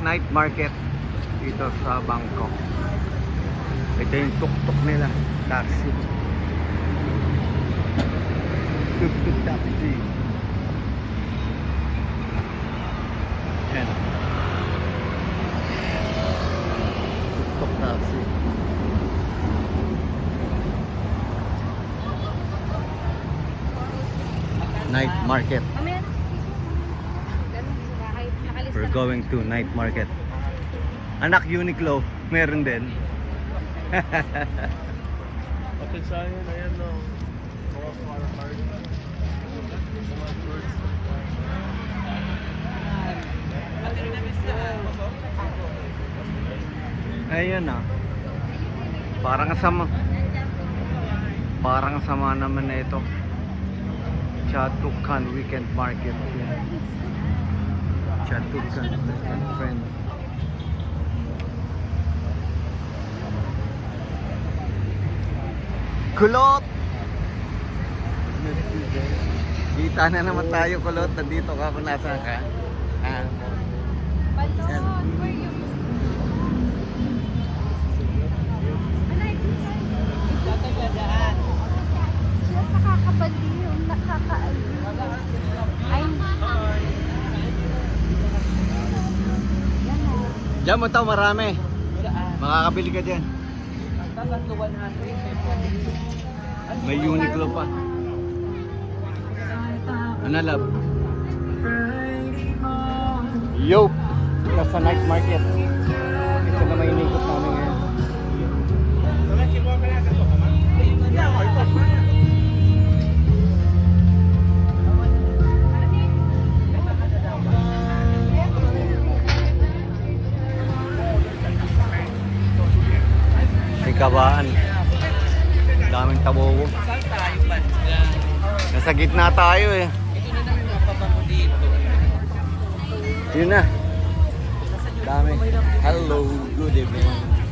night market dito sa Bangkok. Ito yung tuk-tuk nila, taxi. Taxi. Yan. Tuk-tuk taxi. Night market. We're going to night market. Anak Uniqlo, meron din. Okay, sayang, ayan no. Mga card. Mga shorts. Ayun ah. Parang sama naman na ito. Chatukan Weekend Market. Yan. Chatukan Weekend Friend. Kulot! Kita na naman tayo, Kulot. Nandito ka kung nasaan ka. Ah. Yan. Nakakabaliw, nakakaaliw. Ay, Diyan mo ito, marami. Makakabili ka dyan. May Uniqlo pa. Ano, love? Yo! Nasa night market. Ito na may inikot namin ngayon. May kabaan. Daming tabobo. Saan tayo ba? Nasa gitna tayo eh. Ito na lang yung pabango dito. Yun na. Dami. Hello, good evening.